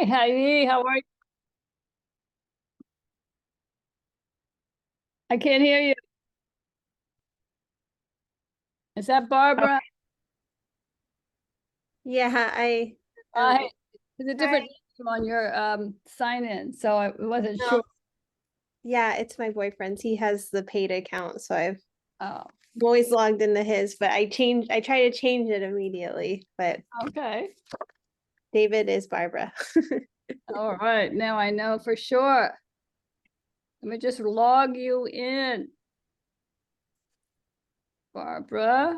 Hi, Heidi. How are you? I can't hear you. Is that Barbara? Yeah, Hey, there's a different name on your sign in, so I wasn't No. sure. Yeah, it's my boyfriend's. He has the paid account, so I've Oh, always logged into his, but I try to change it immediately, but okay. David is Barbara. All right. Now I know for sure. Let me just log you in. Barbara.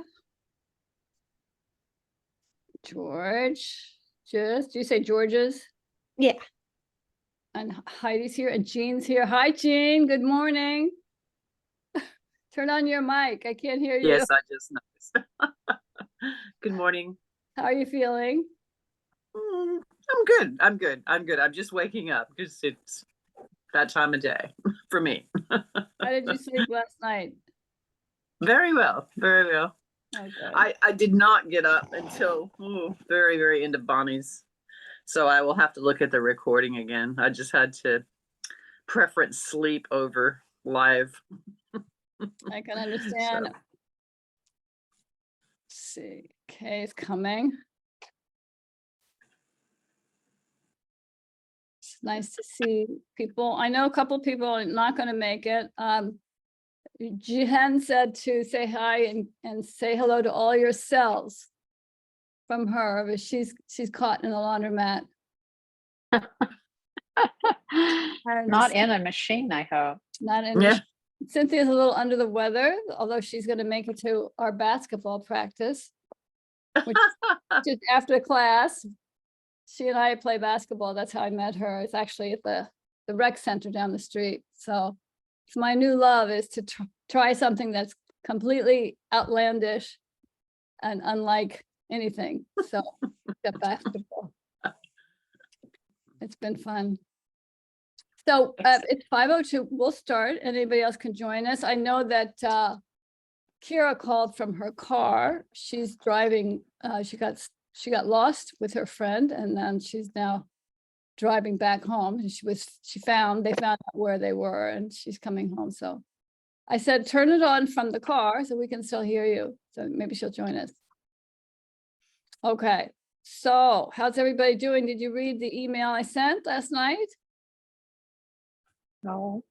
George. Do you say George's? Yeah. And Heidi's here and Jean's here. Hi, Jean. Good morning. Turn on your mic. I can't hear you. Yes, I just noticed. Good morning. How are you feeling? I'm good. I'm good. I'm just waking up because it's that time of day for me. How did you sleep last night? Very well. Very well. Okay. I did not get up until very, very into Bonnie's. So I will have to look at the recording again. I just had to preference sleep over live. I can understand. So. Let's see. Okay, it's coming. It's nice to see people. I know a couple people are not going to make it. Jihan said to say hi and say hello to all your cells from her, but she's caught in a laundromat. Not in a machine, I hope. Not in. Yeah. Cynthia's a little under the weather, although she's going to make it to our basketball practice, which is after class. She and I play basketball. That's how I met her. It's actually at the rec center down the street. So it's my new love is to try something that's completely outlandish and unlike anything. So the basketball. It's been fun. So it's 5:02. We'll start. Anybody else can join us. I know that Kira called from her car. She's driving. She got lost with her friend, and then she's now driving back home. And they found out where they were, and she's coming home. So I said, turn it on from the car so we can still hear you. So maybe she'll join us. Okay. So how's everybody doing? Did you read the email I sent last night? No.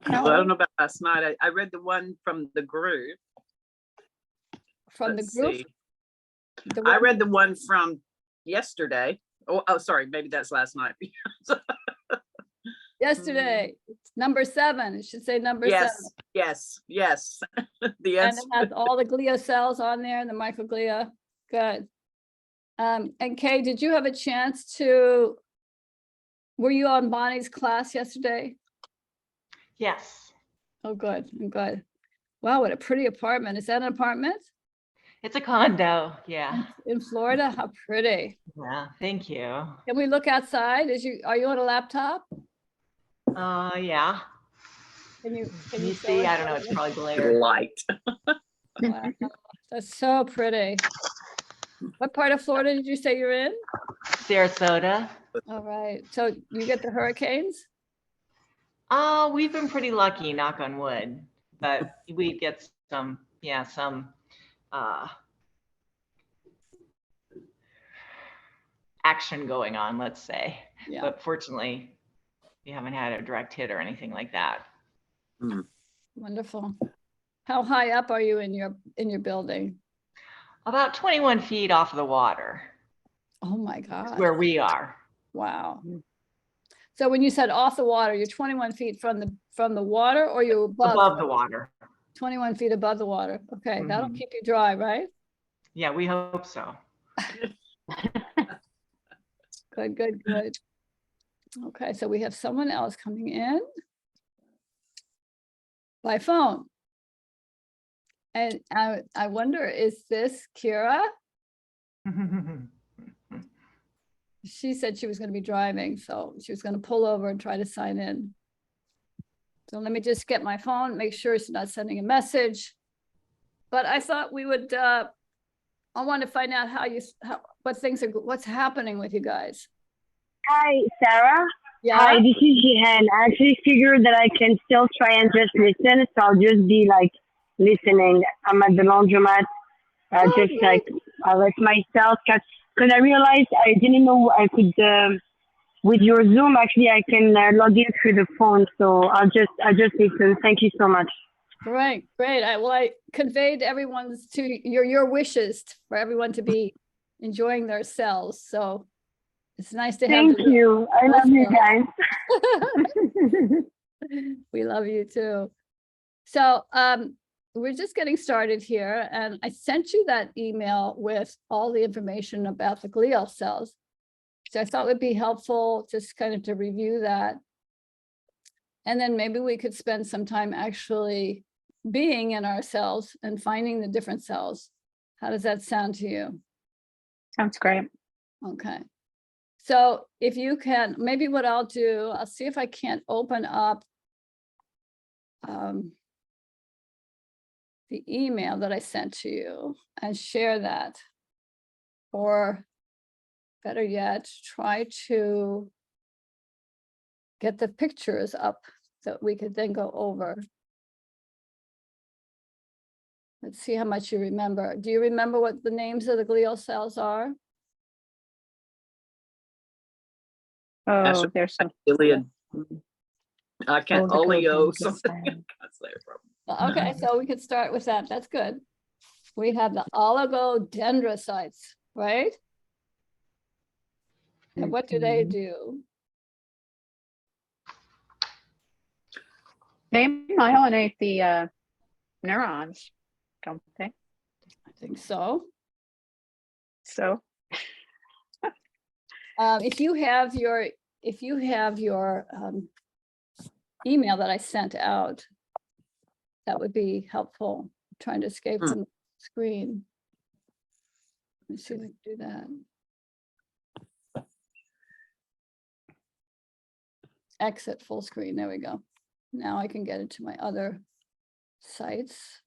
Well, I don't know about last night. I read the one from the group. From Let's the group? see. I read the one from yesterday. Oh, sorry. Maybe that's last night. Yesterday, it's number 7. It should say number 7. Yes. The And answer. it has all the glia cells on there and the microglia. Good. And Kay, did you have a chance were you on Bonnie's class yesterday? Yes. Oh, good. I'm good. Wow, what a pretty apartment. Is that an apartment? It's a condo. Yeah. In Florida? How pretty. Yeah. Thank you. Can we look outside? Are you on a laptop? Yeah. Can you see? I don't know. It's probably glare. Light. Wow, that's so pretty. What part of Florida did you say you're in? Sarasota. All right. So you get the hurricanes? We've been pretty lucky, knock on wood, but we get some action going on, let's say. Yeah. But fortunately, we haven't had a direct hit or anything like that. Wonderful. How high up are you in your building? About 21 feet off the water. Oh my God. Where we are. Wow. So when you said off the water, you're 21 feet from the water, or you're above the water? 21 feet above the water. Okay, that'll keep you dry, right? Yeah, we hope so. Good. Okay, so we have someone else coming in by phone. And I wonder, is this Kira? She said she was going to be driving, so she was going to pull over and try to sign in. So let me just get my phone, make sure she's not sending a message. But I thought we would, I want to find out what's happening with you guys. Hi, Sarah. Yeah. Hi, this is Jihan. I actually figured that I can still try and just listen, so I'll just be like listening. I'm at the laundromat. Just like I let myself catch, because I realized I didn't know I could. With your Zoom, actually, I can log in through the phone. So I'll just listen. Thank you so much. Great, great. I conveyed everyone's to your wishes for everyone to be enjoying themselves. So it's nice to have. Thank you. I love you guys. We love you too. So we're just getting started here, and I sent you that email with all the information about the glial cells. So I thought it would be helpful just kind of to review that. And then maybe we could spend some time actually being in our cells and finding the different cells. How does that sound to you? Sounds great. Okay. So if you can, maybe what I'll do, I'll see if I can't open up the email that I sent to you and share that. Or better yet, try to get the pictures up that we could then go over. Let's see how much you remember. Do you remember what the names of the glial cells are? Oh, there's some. Iliad. I can't, oleo, Oligo something. I dendrocyte. can't say it from. Okay, so we could start with that. That's good. We have the oligodendrocytes, right? And what do they do? They myelinate the neurons, don't they? I think so. So If you have your email that I sent out, that would be helpful. I'm trying to escape from the screen. Let me see if I can do that. Exit full screen. There we go. Now I can get into my other sites.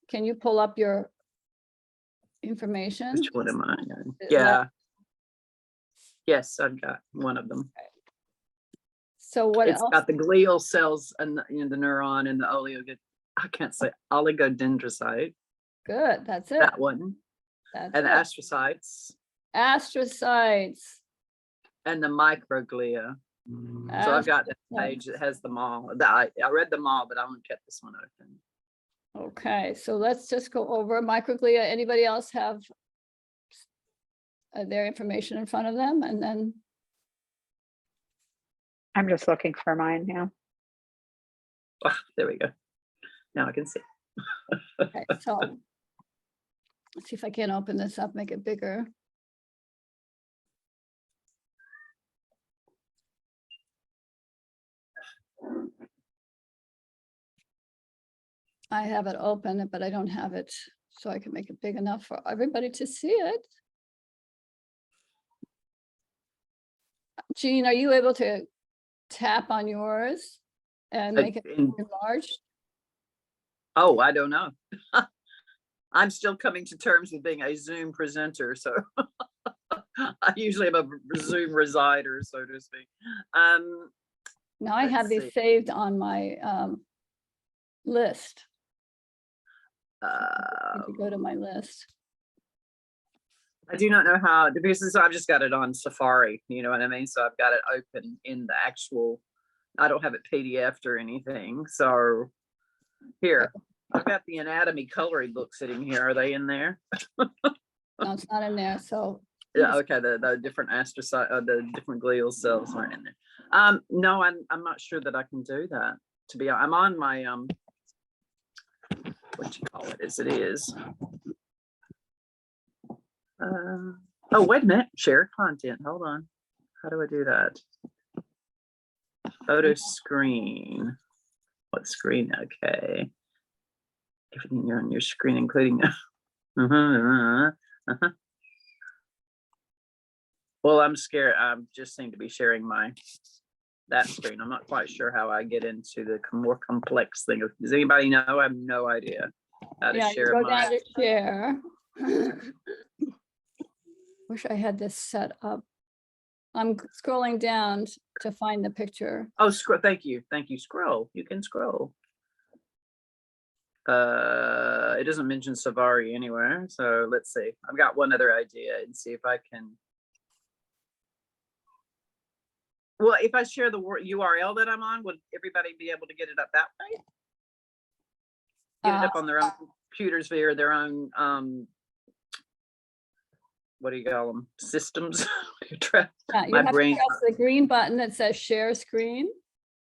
Can you pull up your information? Which one am I? Is Yeah. that- Yes, I've got one of them. So what It's else? got the glial cells and the neuron and the I can't say oligodendrocyte, Good, that's it. that one, That's and the it. astrocytes Astrocytes. and the microglia. So I've got that page that has them all. I read them all, but I only kept this one open. Okay, so let's just go over microglia. Anybody else have their information in front of them? And then, I'm just looking for mine now. Ah, there we go. Now I can see. okay, so let's see if I can open this up, make it bigger. I have it open, but I don't have it so I can make it big enough for everybody to see it. Jean, are you able to tap on yours and make it enlarged? Oh, I don't know. I'm still coming to terms with being a Zoom presenter, so I usually am a Zoom resider, so to speak. Now I have let's these see. saved on my list. If you go to my list. I do not know how, because I've just got it on Safari, you know what I mean? So I've got it open in the actual, I don't have it PDF'd or anything. So here, I've got the anatomy coloring book sitting here. Are they in there? No, it's not in there. So Yeah, okay, the different astrocyte, the different glial cells aren't in there. No, I'm not sure that I can do that. To be, I'm on my what you call it as it is. Oh, wait a minute, share content. Hold on. How do I do that? Photo screen. What screen? Okay. Everything you're on your screen, including. Well, I'm scared. I just seem to be sharing that screen. I'm not quite sure how I get into the more complex thing. Does anybody know? I have no idea how to yeah, share go my. down to share. Wish I had this set up. I'm scrolling down to find the picture. Oh, scroll. Thank you. Scroll. You can scroll. It doesn't mention Savari anywhere. So let's see. I've got one other idea and see if I can. Well, if I share the URL that I'm on, would everybody be able to get it up that way? Get it up on their own computers via their own, what do you call them? Systems? Yeah, you My have brain. to press the green button that says share screen.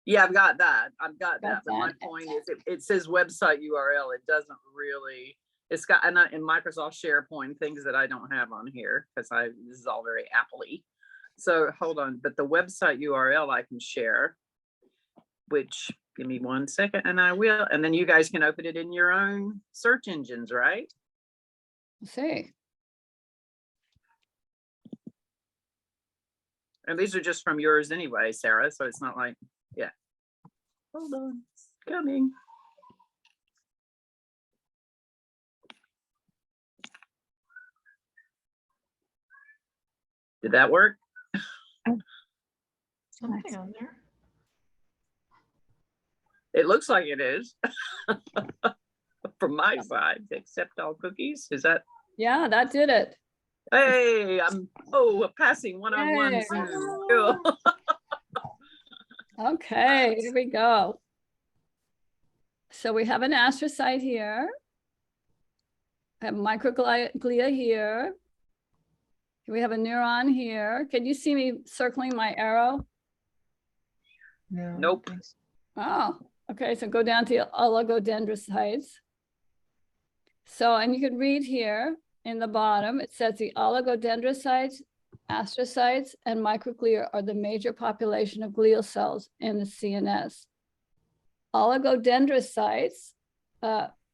Yeah, I've got that. But that. my point is it says website URL. It doesn't really, it's got, and in Microsoft SharePoint, things that I don't have on here because this is all very Apple-y. So hold on, but the website URL I can share, which give me 1 second and I will, and then you guys can open it in your own search engines, right? Let's see. And these are just from yours anyway, Sarah. So it's not like, yeah. Hold on, it's coming. Did that work? Something on there. It looks like it is. From my side, accept all cookies. Is that? Yeah, that did it. Hey, I'm passing one-on-one Yay. Zoom. Cool. Okay, here we go. So we have an astrocyte here. I have microglia here. We have a neuron here. Can you see me circling my arrow? No. Nope. Oh, okay, so go down to oligodendrocytes. So, and you can read here in the bottom, it says the oligodendrocytes, astrocytes, and microglia are the major population of glial cells in the CNS. Oligodendrocytes,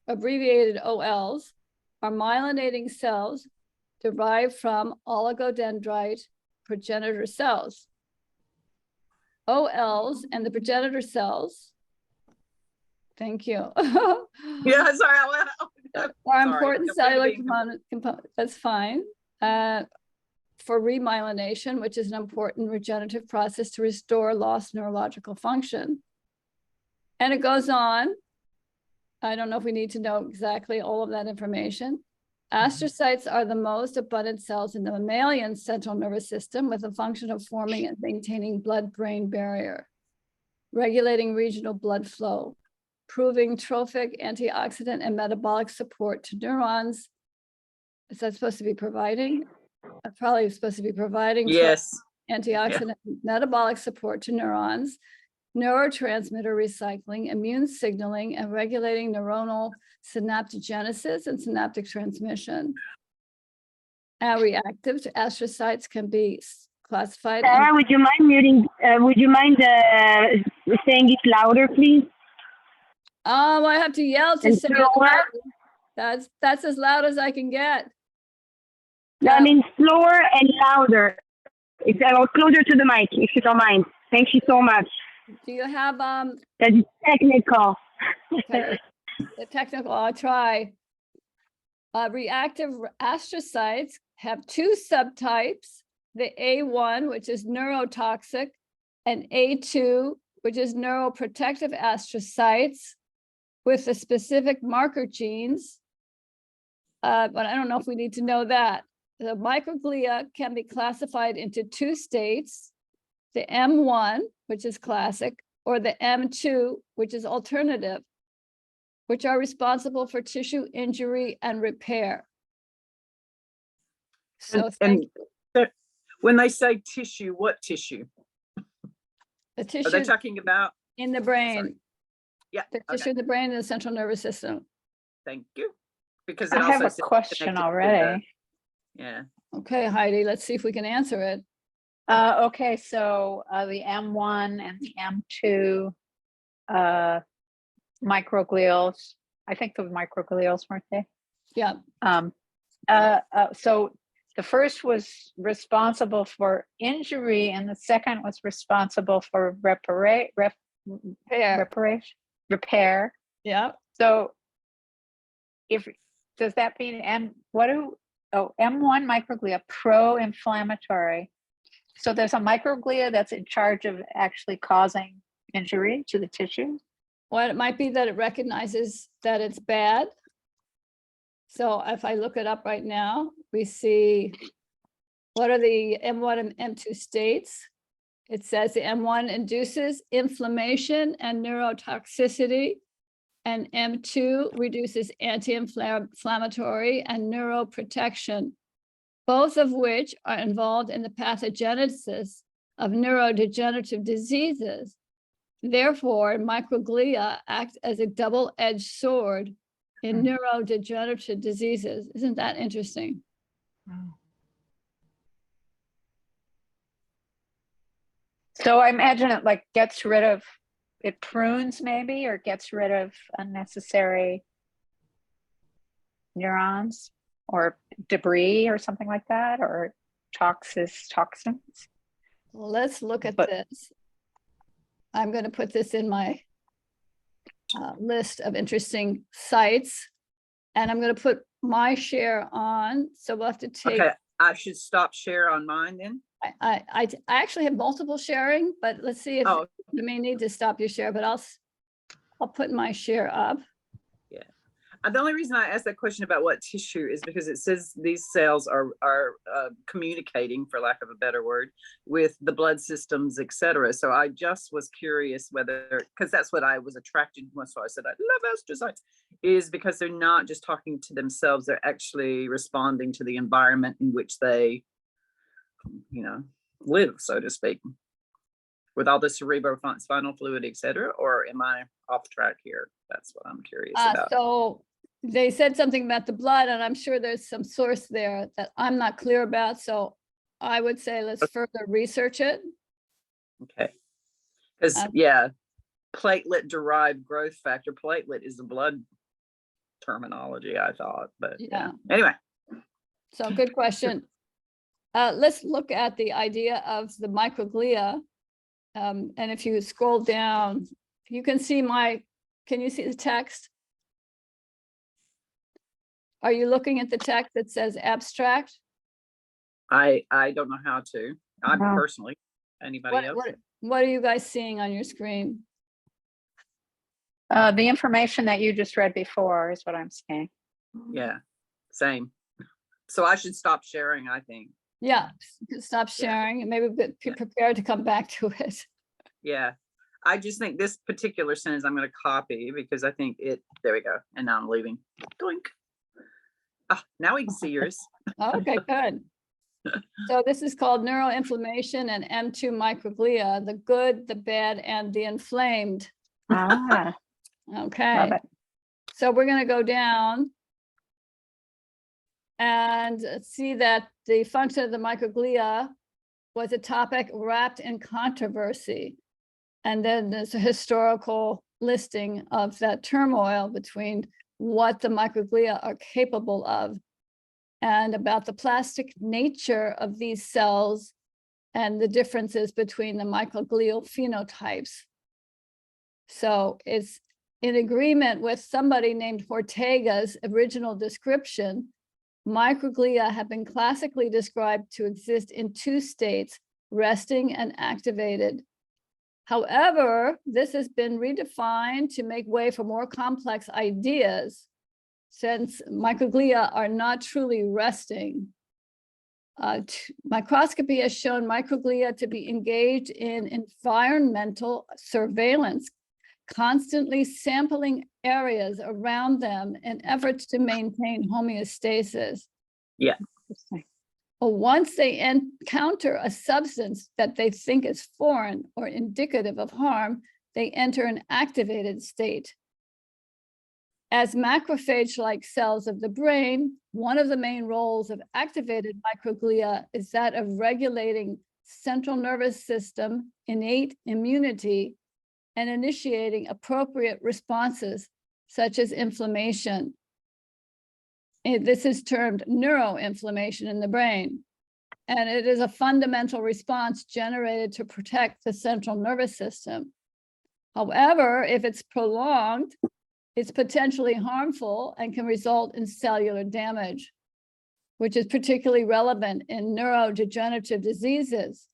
abbreviated OLs, are myelinating cells derived from oligodendrite progenitor cells. OLs and the progenitor cells, thank you. Yeah, sorry. Are Sorry, important I'm cellular being- component, that's fine. For remyelination, which is an important regenerative process to restore lost neurological function. And it goes on. I don't know if we need to know exactly all of that information. Astrocytes are the most abundant cells in the mammalian central nervous system with a function of forming and maintaining blood-brain barrier, regulating regional blood flow, proving trophic, antioxidant, and metabolic support to neurons. Is that supposed to be providing? Probably supposed to be providing Yes. antioxidant, metabolic support to neurons, neurotransmitter recycling, immune signaling, and regulating neuronal synaptogenesis and synaptic transmission. Reactive to astrocytes can be classified. Sarah, would you mind muting? Would you mind saying it louder, please? Oh, I have to yell to And say it slower? loud. That's as loud as I can get. No, I mean slower and louder. It's closer to the mic, if you don't mind. Thank you so much. Do you have That's technical. okay, the technical? I'll try. Reactive astrocytes have two subtypes: the A1, which is neurotoxic, and A2, which is neuroprotective astrocytes with the specific marker genes. But I don't know if we need to know that. The microglia can be classified into two states: the M1, which is classic, or the M2, which is alternative, which are responsible for tissue injury and repair. So thank you. When they say tissue, what tissue? The Are they tissue talking about? in the brain, Yeah. the Okay. tissue in the brain and the central nervous system. Thank you. Because it I have also a says question connected to already. yeah. Okay, Heidi, let's see if we can answer it. Okay, so the M1 and the M2 microglials, I think those microglials, weren't they? Yeah, So the first was responsible for injury and the second was responsible for repair. repair. Yeah. So does that mean, and what do Oh, M1 microglia, pro-inflammatory. So there's a microglia that's in charge of actually causing injury to the tissue. Well, it might be that it recognizes that it's bad. So if I look it up right now, we see what are the M1 and M2 states. It says the M1 induces inflammation and neurotoxicity, and M2 reduces anti-inflammatory and neuroprotection, both of which are involved in the pathogenesis of neurodegenerative diseases. Therefore, microglia act as a double-edged sword in neurodegenerative diseases. Isn't that interesting? So I imagine it like gets rid of, it prunes maybe, or gets rid of unnecessary neurons or debris or something like that, or toxins. Well, let's look at But- this. I'm going to put this in my list of interesting sites, and I'm going to put my share on. So we'll have to take, Okay, I should stop share on mine then? I actually have multiple sharing, but let's see if Oh, you may need to stop your share, but I'll put my share up. the only reason I asked that question about what tissue is because it says these cells are communicating, for lack of a better word, with the blood systems, etc. So I just was curious whether, because that's what I was attracted to. So I said I love astrocytes, is because they're not just talking to themselves; they're actually responding to the environment in which they, live, so to speak, with all the cerebrospinal fluid, etc. Or am I off track here? That's what I'm curious about. So they said something about the blood, and I'm sure there's some source there that I'm not clear about. So I would say let's further research it. Okay. Because, Um, yeah, platelet-derived growth factor, platelet is the blood terminology, I thought, but yeah. Anyway, So good question. Let's look at the idea of the microglia. And if you scroll down, you can see can you see the text? Are you looking at the text that says abstract? I don't know how to. I No. personally, anybody else? What are you guys seeing on your screen? The information that you just read before is what I'm saying. Yeah, same. So I should stop sharing, I think. Yeah, stop sharing and maybe be prepared to come back to it. Yeah. I just think this particular sentence I'm going to copy because I think there we go. And now I'm leaving. Doink. Now we can see yours. Okay, good. So this is called neuroinflammation and M2 microglia, the good, the bad, and the inflamed. Ah, Okay, love it. so we're going to go down and see that the function of the microglia was a topic wrapped in controversy. And then there's a historical listing of that turmoil between what the microglia are capable of and about the plastic nature of these cells and the differences between the microglial phenotypes. So it's in agreement with somebody named Ortega's original description. Microglia have been classically described to exist in two states, resting and activated. However, this has been redefined to make way for more complex ideas, since microglia are not truly resting. Microscopy has shown microglia to be engaged in environmental surveillance, constantly sampling areas around them in efforts to maintain homeostasis. Yeah. Once they encounter a substance that they think is foreign or indicative of harm, they enter an activated state. As macrophage-like cells of the brain, one of the main roles of activated microglia is that of regulating central nervous system innate immunity and initiating appropriate responses, such as inflammation. This is termed neuroinflammation in the brain. And it is a fundamental response generated to protect the central nervous system. However, if it's prolonged, it's potentially harmful and can result in cellular damage. which is particularly relevant in neurodegenerative diseases.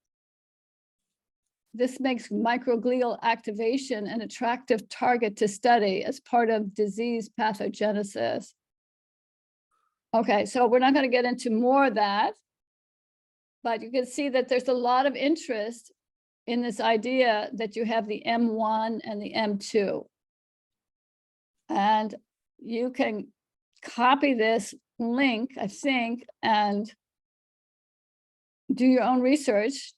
This makes microglial activation an attractive target to study as part of disease pathogenesis. Okay, so we're not going to get into more of that, but you can see that there's a lot of interest in this idea that you have the M1 and the M2. And you can copy this link, I think, and do your own research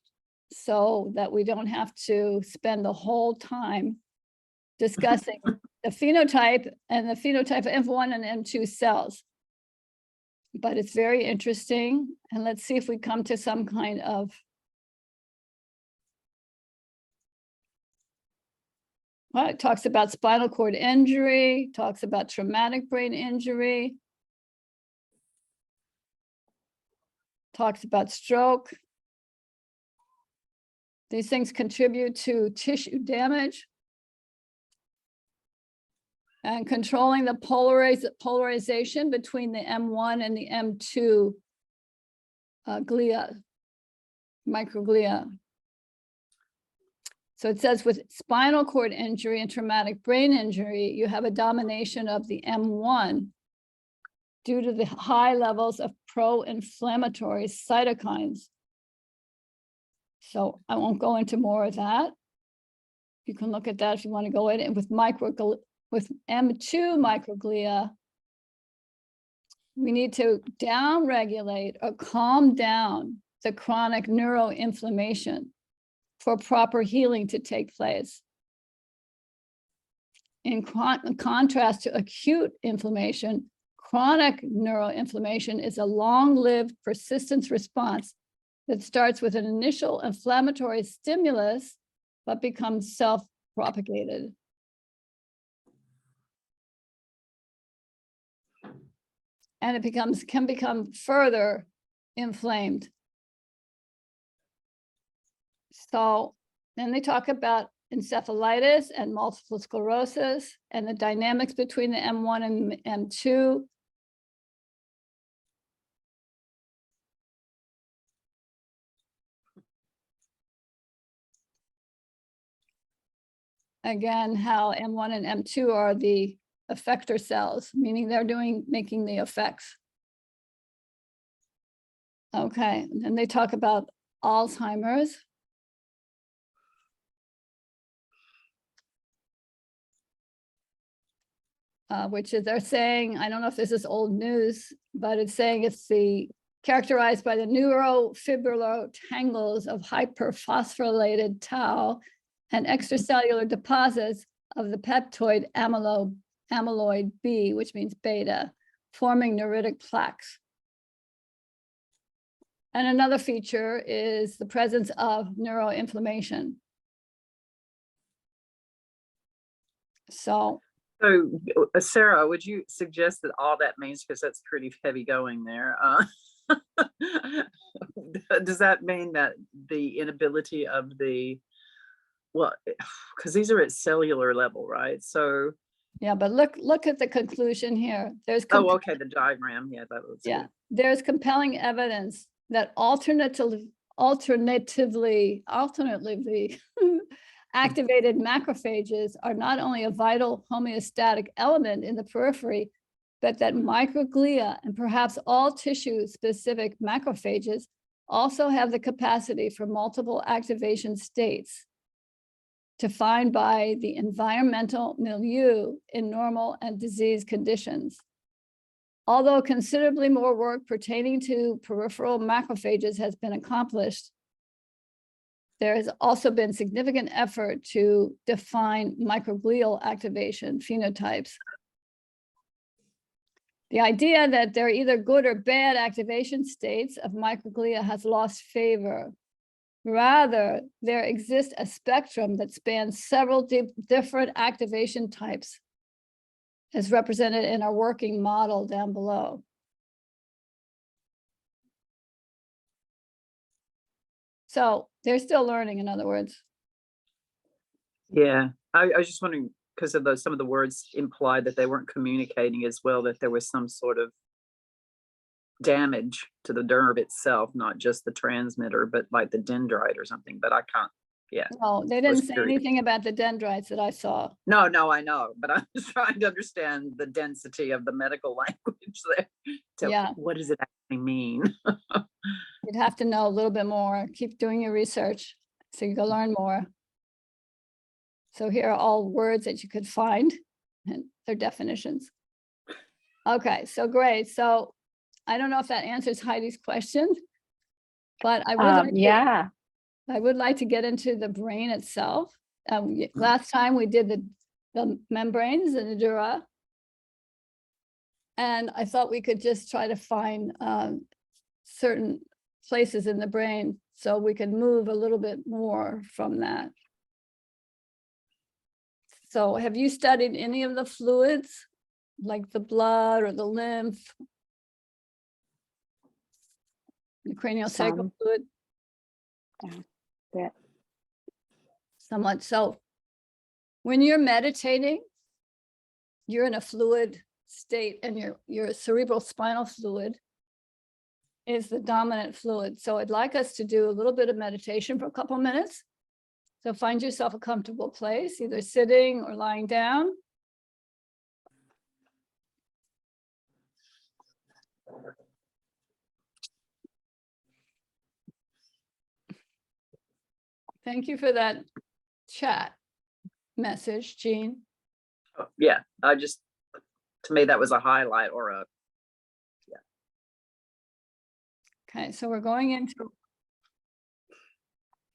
so that we don't have to spend the whole time discussing the phenotype and the phenotype of M1 and M2 cells. But it's very interesting. And let's see if we come to some kind of well, it talks about spinal cord injury, talks about traumatic brain injury, talks about stroke. These things contribute to tissue damage and controlling the polarization between the M1 and the M2 glia, microglia. So it says with spinal cord injury and traumatic brain injury, you have a domination of the M1 due to the high levels of pro-inflammatory cytokines. So I won't go into more of that. You can look at that if you want to go in. And with M2 microglia, we need to downregulate or calm down the chronic neuroinflammation for proper healing to take place. In contrast to acute inflammation, chronic neuroinflammation is a long-lived persistence response that starts with an initial inflammatory stimulus, but becomes self-propagated. And it can become further inflamed. So then they talk about encephalitis and multiple sclerosis and the dynamics between the M1 and M2. Again, how M1 and M2 are the effector cells, meaning they're making the effects. Okay, and then they talk about Alzheimer's. Which is, they're saying, I don't know if this is old news, but it's saying it's characterized by the neurofibrillar tangles of hyperphosphorylated tau and extracellular deposits of the peptoid amyloid B, which means beta, forming neuritic plaques. And another feature is the presence of neuroinflammation. So Sarah, would you suggest that all that means, because that's pretty heavy going there, does that mean that the inability of the, well, because these are at cellular level, right? So yeah, but look at the conclusion here. There's okay, the diagram, yeah, that was yeah, good. there's compelling evidence that alternatively activated macrophages are not only a vital homeostatic element in the periphery, but that microglia and perhaps all tissue-specific macrophages also have the capacity for multiple activation states defined by the environmental milieu in normal and disease conditions. Although considerably more work pertaining to peripheral macrophages has been accomplished, there has also been significant effort to define microglial activation phenotypes. The idea that they're either good or bad activation states of microglia has lost favor. Rather, there exists a spectrum that spans several different activation types, as represented in our working model down below. So they're still learning, in other words. Yeah, I was just wondering, because of some of the words implied that they weren't communicating as well, that there was some sort of damage to the nerve itself, not just the transmitter, but like the dendrite or something, but I can't, yeah. No, they was didn't say curious. anything about the dendrites that I saw. No, I know, but I'm just trying to understand the density of the medical language there. So Yeah. what does it actually mean? You'd have to know a little bit more. Keep doing your research so you can learn more. So here are all words that you could find and their definitions. Okay, so great. So I don't know if that answers Heidi's question, but I would like to, Yeah, I would like to get into the brain itself. Last time we did the membranes and the dura. And I thought we could just try to find certain places in the brain so we can move a little bit more from that. So have you studied any of the fluids, like the blood or the lymph? The cranio-sacral Some. fluid? Yeah. Somewhat. So when you're meditating, you're in a fluid state, and your cerebral spinal fluid is the dominant fluid. So I'd like us to do a little bit of meditation for a couple minutes. So find yourself a comfortable place, either sitting or lying down. Thank you for that chat message, Jean. Yeah, to me, that was a highlight or a, Okay, so we're going into,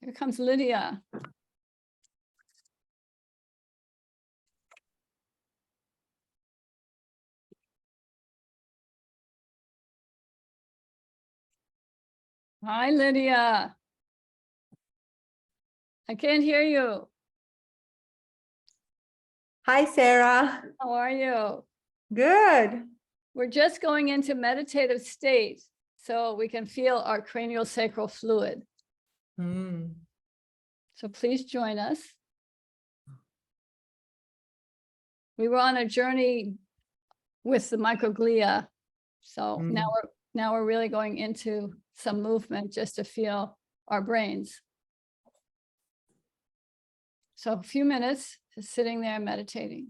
here comes Lydia. Hi, Lydia. I can't hear you. Hi, Sarah. How are you? Good. We're just going into meditative state so we can feel our craniosacral fluid. Mm. So please join us. We were on a journey with the microglia. So now we're really going into some movement just to feel our brains. So a few minutes just sitting there meditating.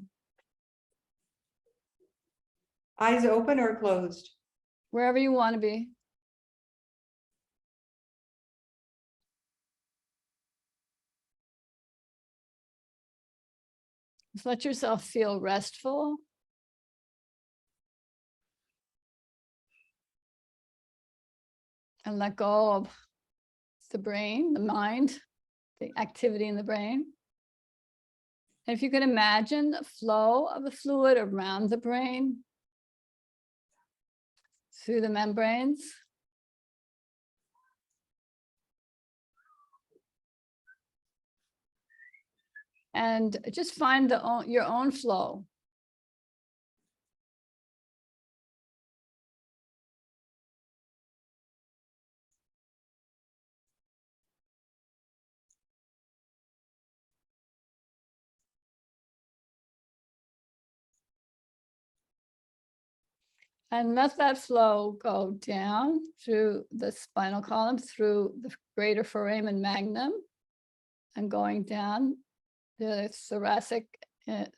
Eyes open or closed? Wherever you want to be. Just let yourself feel restful. And let go of the brain, the mind, the activity in the brain. And if you can imagine the flow of the fluid around the brain, through the membranes. And just find your own flow. And let that flow go down through the spinal column, through the greater foramen magnum, and going down the thoracic, the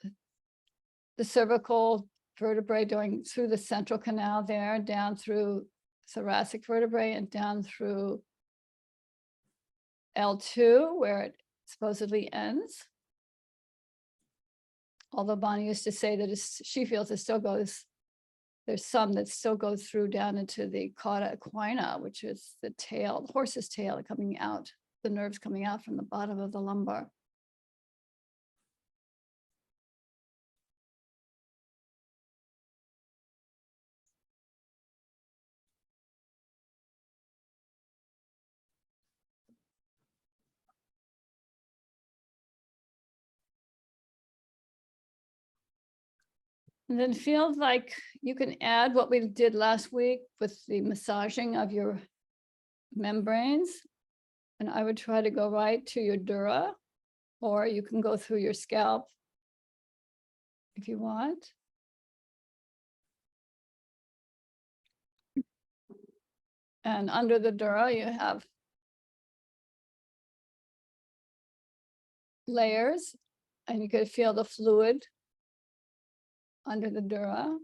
cervical vertebrae, going through the central canal there, down through thoracic vertebrae, and down through L2, where it supposedly ends. Although Bonnie used to say that she feels it still goes, there's some that still go through down into the cauda equina, which is the tail, the horse's tail coming out, the nerves coming out from the bottom of the lumbar. And then feel like you can add what we did last week with the massaging of your membranes. And I would try to go right to your dura, or you can go through your scalp if you want. And under the dura, you have layers, and you could feel the fluid under the dura.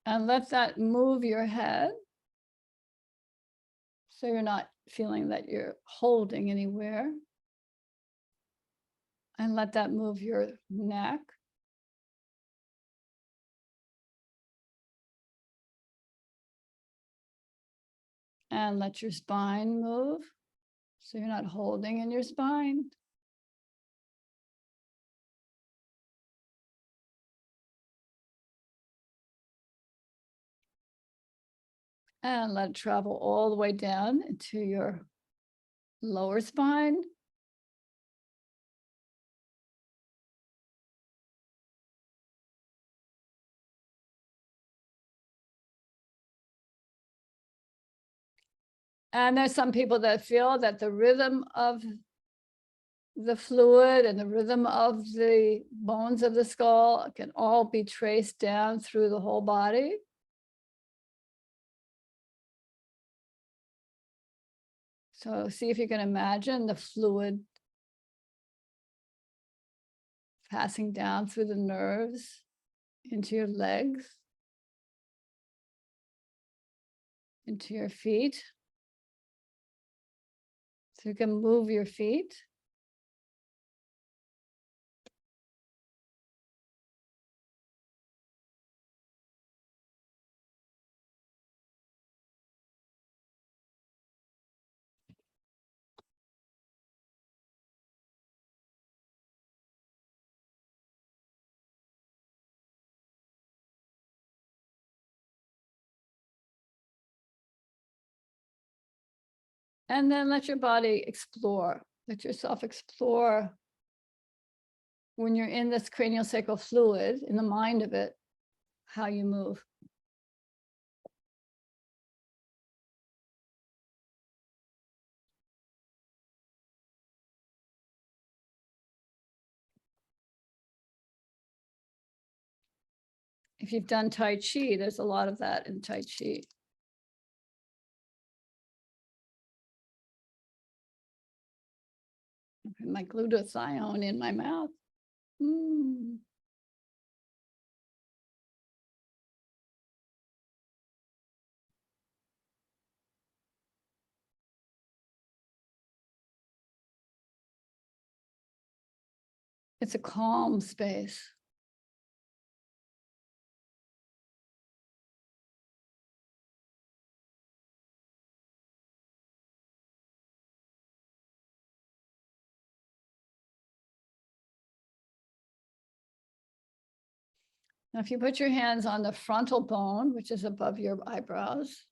And let that move your head. So you're not feeling that you're holding anywhere. And let that move your neck. And let your spine move. So you're not holding in your spine. And let it travel all the way down into your lower spine. And there's some people that feel that the rhythm of the fluid and the rhythm of the bones of the skull can all be traced down through the whole body. So see if you can imagine the fluid passing down through the nerves into your legs, into your feet. So you can move your feet. And then let your body explore. Let yourself explore when you're in this cranio-sacral fluid, in the mind of it, how you move. If you've done Tai Chi, there's a lot of that in Tai Chi. My glutathione in my mouth. Mm. It's a calm space. Now, if you put your hands on the frontal bone, which is above your eyebrows,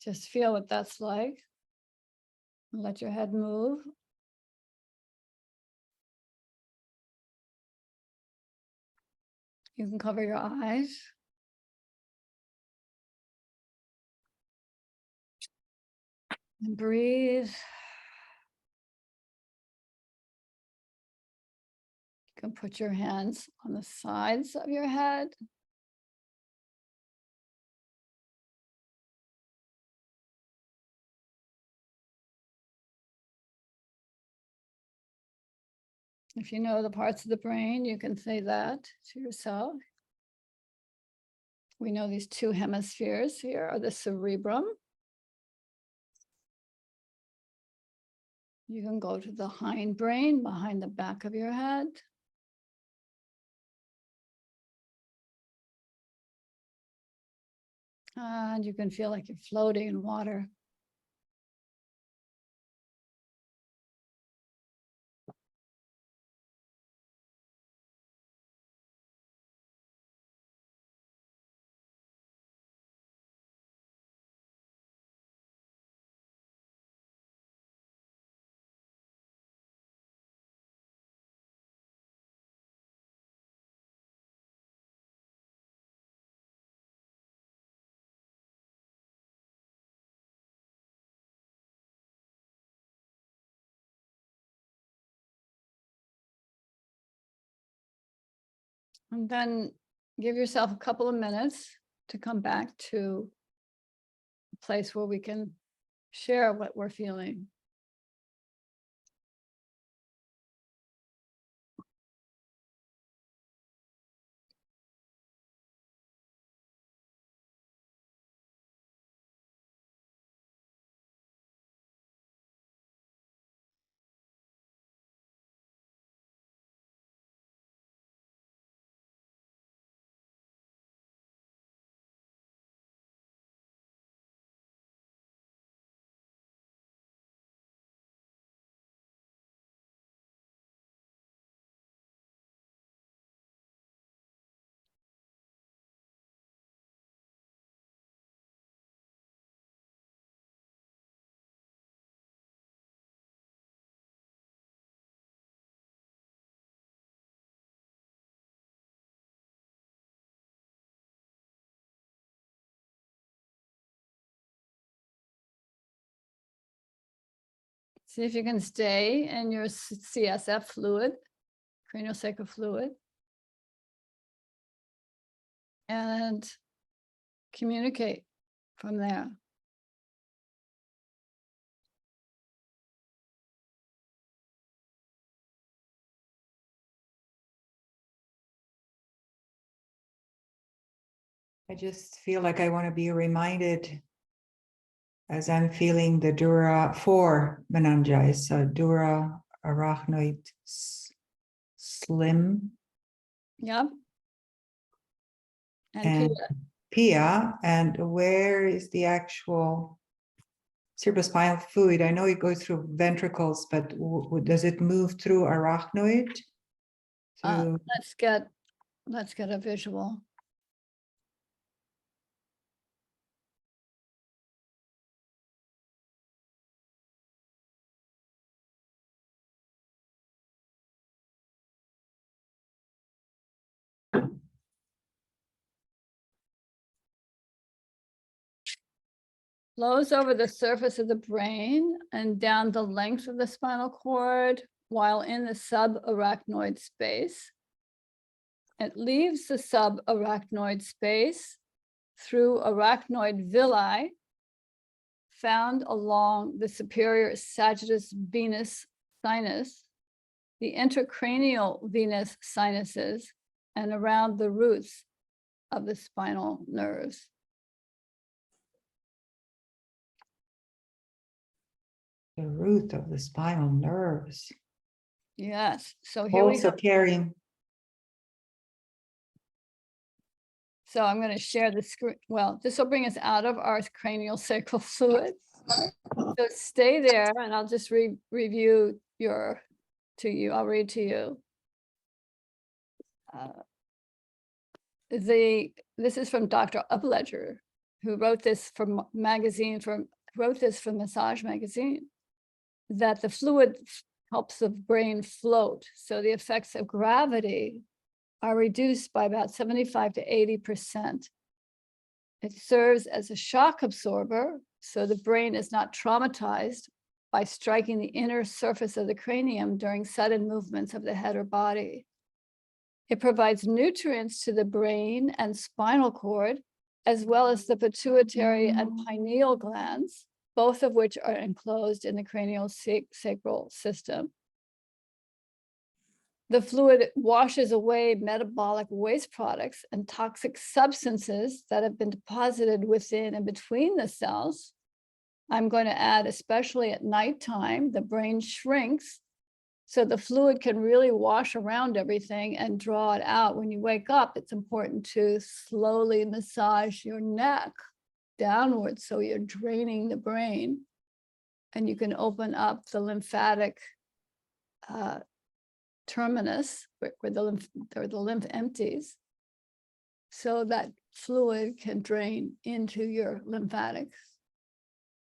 just feel what that's like. Let your head move. You can cover your eyes. And breathe. You can put your hands on the sides of your head. If you know the parts of the brain, you can say that to yourself. We know these two hemispheres here are the cerebrum. You can go to the hindbrain behind the back of your head. And you can feel like you're floating in water. And then give yourself a couple of minutes to come back to a place where we can share what we're feeling. See if you can stay in your CSF fluid, cranio-sacral fluid. And communicate from there. I just feel like I want to be reminded as I'm feeling the dura 4 meningi, so dura arachnoid slim Yep. And and Peter, pia, and where is the actual cerebrospinal fluid? I know it goes through ventricles, but does it move through arachnoid? Through, let's get a visual. Flows over the surface of the brain and down the length of the spinal cord while in the subarachnoid space. It leaves the subarachnoid space through arachnoid villi found along the superior sagittus venous sinus, the intracranial venous sinuses, and around the roots of the spinal nerves. the root of the spinal nerves. Yes, so here we Also go. carrying. So I'm going to share the screen. Well, this will bring us out of our cranial sacral fluid. So stay there and I'll just review I'll read to you. This is from Dr. Upledger, who wrote this for Massage Magazine, that the fluid helps the brain float. So the effects of gravity are reduced by about 75 to 80%. It serves as a shock absorber, so the brain is not traumatized by striking the inner surface of the cranium during sudden movements of the head or body. It provides nutrients to the brain and spinal cord, as well as the pituitary and pineal glands, both of which are enclosed in the cranial-sacral system. The fluid washes away metabolic waste products and toxic substances that have been deposited within and between the cells. I'm going to add, especially at nighttime, the brain shrinks, so the fluid can really wash around everything and draw it out. When you wake up, it's important to slowly massage your neck downwards so you're draining the brain, and you can open up the lymphatic terminus where the lymph empties, so that fluid can drain into your lymphatics,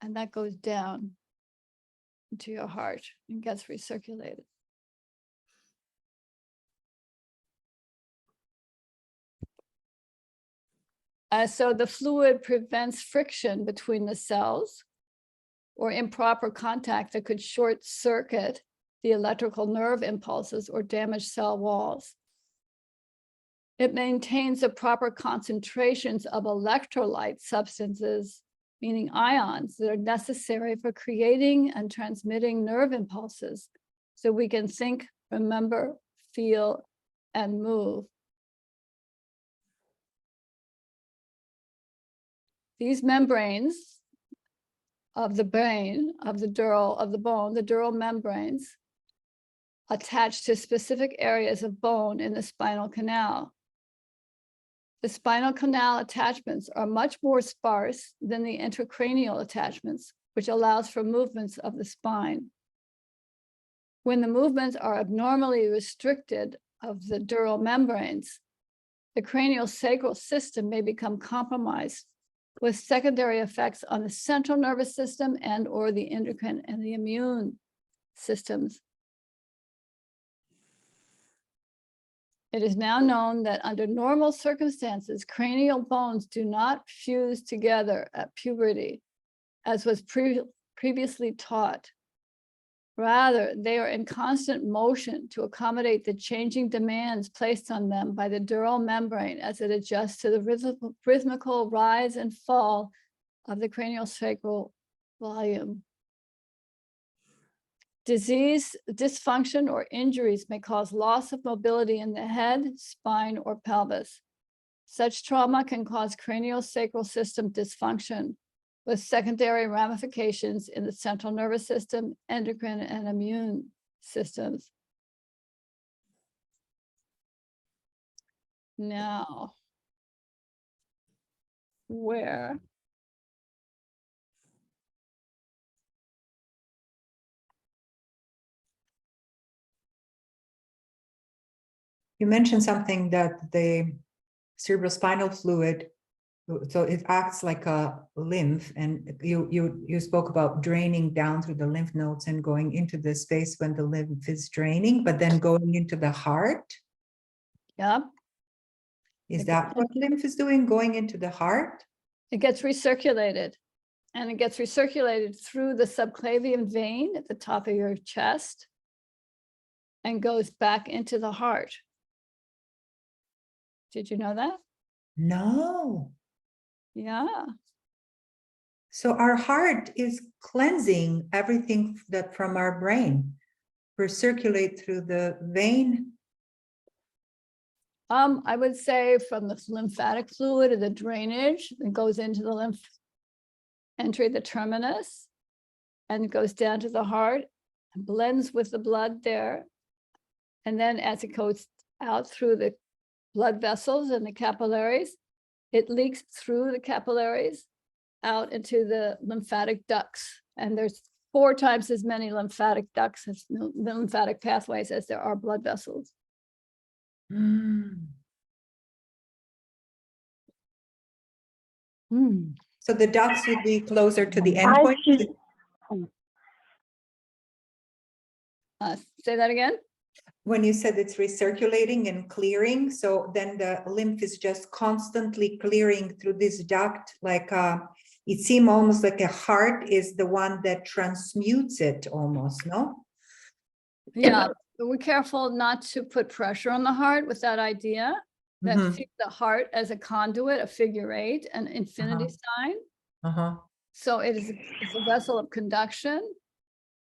and that goes down into your heart and gets recirculated. So the fluid prevents friction between the cells or improper contact that could short circuit the electrical nerve impulses or damage cell walls. It maintains the proper concentrations of electrolyte substances, meaning ions, that are necessary for creating and transmitting nerve impulses so we can think, remember, feel, and move. These membranes of the brain, of the bone, the dural membranes, attach to specific areas of bone in the spinal canal. The spinal canal attachments are much more sparse than the intracranial attachments, which allows for movements of the spine. When the movements are abnormally restricted of the dural membranes, the cranio-sacral system may become compromised, with secondary effects on the central nervous system and or the endocrine and the immune systems. It is now known that under normal circumstances, cranial bones do not fuse together at puberty, as was previously taught. Rather, they are in constant motion to accommodate the changing demands placed on them by the dural membrane as it adjusts to the rhythmical rise and fall of the craniosacral volume. Disease, dysfunction, or injuries may cause loss of mobility in the head, spine, or pelvis. Such trauma can cause craniosacral system dysfunction, with secondary ramifications in the central nervous system, endocrine, and immune systems. Now, where? You mentioned something that the cerebrospinal fluid, so it acts like a lymph, and you spoke about draining down through the lymph nodes and going into the space when the lymph is draining, but then going into the heart. Yep. Is that what lymph is doing, going into the heart? It gets recirculated, and it gets recirculated through the subclavian vein at the top of your chest and goes back into the heart. Did you know that? No. Yeah. So our heart is cleansing everything that from our brain, recirculate through the vein. I would say from the lymphatic fluid and the drainage that goes into the lymph, entry the terminus, and goes down to the heart and blends with the blood there. And then as it goes out through the blood vessels and the capillaries, it leaks through the capillaries out into the lymphatic ducts. And there's 4 times as many lymphatic ducts, as the lymphatic pathways, as there are blood vessels. Mm. Hmm. So the ducts would be closer to the endpoint. Actually, Say that again? When you said it's recirculating and clearing, so then the lymph is just constantly clearing through this duct, like it seems almost like a heart is the one that transmutes it almost, no? Yeah, but we're careful not to put pressure on the heart with that idea that Mhm. sees the heart as a conduit, a figure 8, an infinity sign. Uh-huh. So it's a vessel of conduction.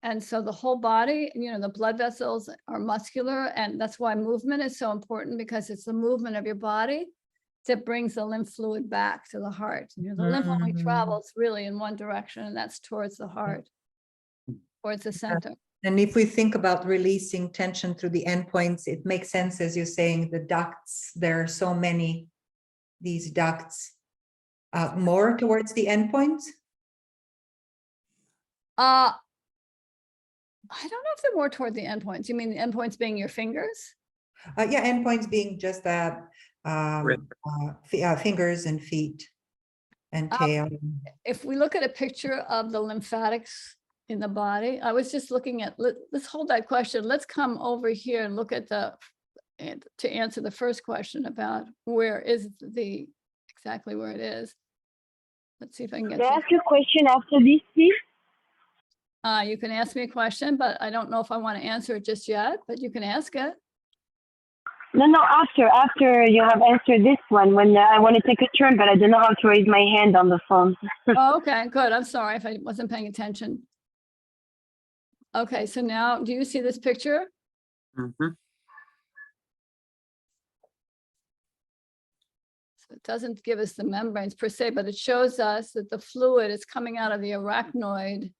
And so the whole body, the blood vessels are muscular, and that's why movement is so important, because it's the movement of your body that brings the lymph fluid back to the heart. The lymph only Mm. travels really in one direction, and that's towards the heart, towards the center. And if we think about releasing tension through the endpoints, it makes sense, as you're saying, the ducts, there are so many, these ducts, more towards the endpoints. I don't know if they're more toward the endpoints. You mean the endpoints being your fingers? Yeah, endpoints being just that, fingers and feet and tail. If we look at a picture of the lymphatics in the body, I was just looking at, let's hold that question. Let's come over here and look at to answer the first question about where is exactly where it is. Let's see if I can get may I to ask you a question after this, please? you can ask me a question, but I don't know if I want to answer it just yet, but you can ask it. No, after you have answered this one, when I want to take a turn, but I don't know how to raise my hand on the phone. Oh, okay, good. I'm sorry if I wasn't paying attention. Okay, so now, do you see this picture? Mhm. So it doesn't give us the membranes per se, but it shows us that the fluid is coming out of the arachnoid.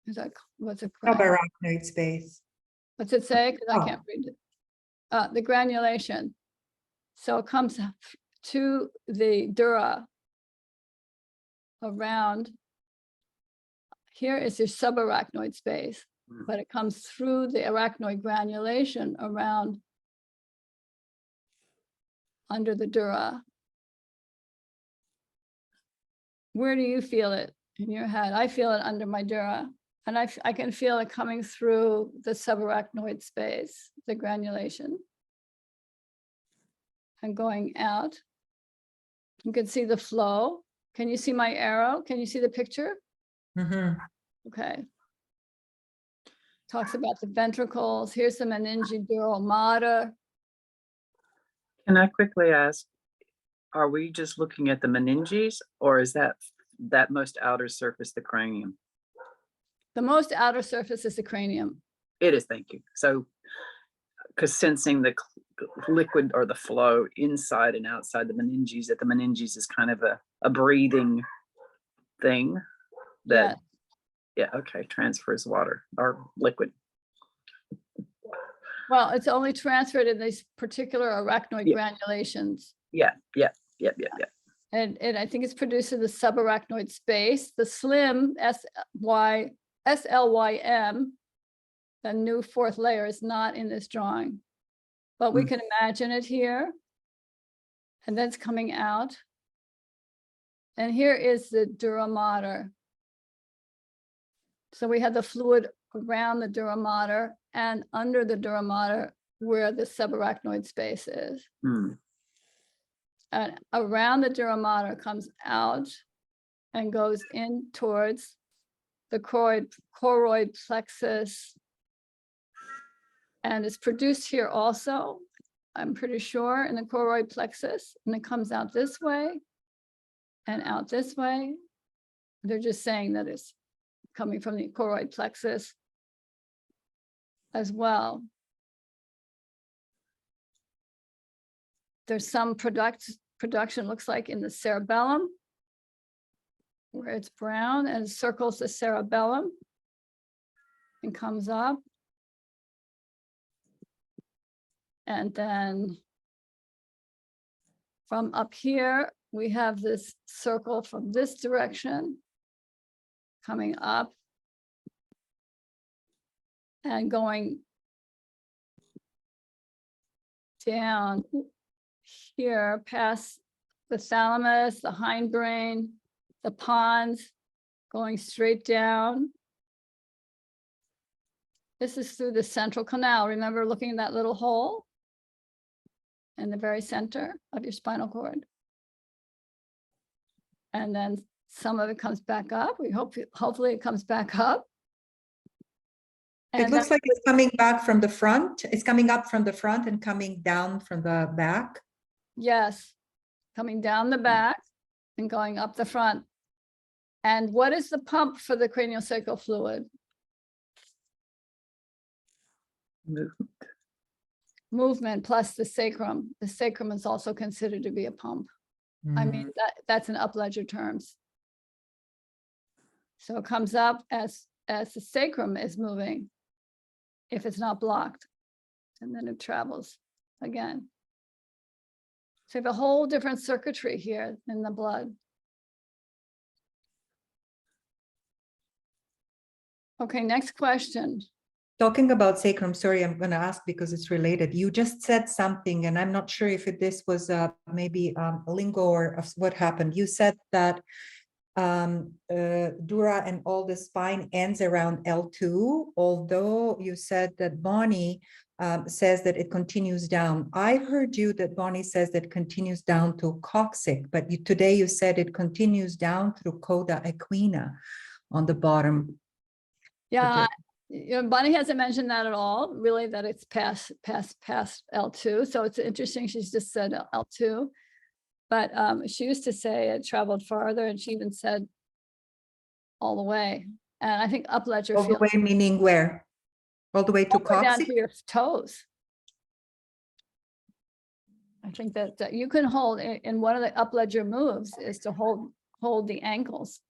Is that, what's it called? Subarachnoid space. What's it say? Because I Oh. can't read it. The granulation. So it comes to the dura around. Here is your subarachnoid space, Mm. but it comes through the arachnoid granulation around under the dura. Where do you feel it in your head? I feel it under my dura, and I can feel it coming through the subarachnoid space, the granulation, and going out. You can see the flow. Can you see my arrow? Can you see the picture? Mhm. Okay. Talks about the ventricles. Here's the meningodural mater. Can I quickly ask, are we just looking at the meninges, or is that most outer surface the cranium? The most outer surface is the cranium. It is, thank you. So, because sensing the liquid or the flow inside and outside the meninges, that the meninges is kind of a breathing thing that, yeah, okay, transfers water or liquid. Well, it's only transferred in these particular arachnoid Yeah. granulations. Yeah. And I think it's produced in the subarachnoid space. The slim SLYM, the new fourth layer, is not in this drawing. But we Mm. can imagine it here. And then it's coming out. And here is the dura mater. So we have the fluid around the dura mater and under the dura mater where the subarachnoid space is. Hmm. And around the dura mater comes out and goes in towards the choroid plexus. And it's produced here also, I'm pretty sure, in the choroid plexus, and it comes out this way and out this way. They're just saying that it's coming from the choroid plexus as well. There's some production looks like in the cerebellum, where it's brown and circles the cerebellum and comes up. And then from up here, we have this circle from this direction coming up and going down here past the thalamus, the hindbrain, the pons, going straight down. This is through the central canal. Remember looking at that little hole in the very center of your spinal cord? And then some of it comes back up. We hopefully it comes back up. It And looks then- like it's coming back from the front. It's coming up from the front and coming down from the back. Yes, coming down the back and going up the front. And what is the pump for the cranio-sacral fluid? Movement plus the sacrum. The sacrum is also considered to be a pump. I mean, that's in up-ledger terms. So it comes up as the sacrum is moving, if it's not blocked, and then it travels again. So you have a whole different circuitry here in the blood. Okay, next question. Talking about sacrum, sorry, I'm going to ask because it's related. You just said something, and I'm not sure if this was maybe lingo or what happened. You said that dura and all the spine ends around L2, although you said that Bonnie says that it continues down. I heard you that Bonnie says that continues down to coccyx, but today you said it continues down through coda equina on the bottom. Yeah, Bonnie hasn't mentioned that at all, really, that it's past L2. So it's interesting. She's just said L2. But she used to say it traveled farther, and she even said all the way. And I think upledger All the feels way meaning where? All the way to all the way down coccyx? to your toes. I think that you can hold in one of the upledger moves is to hold the ankles.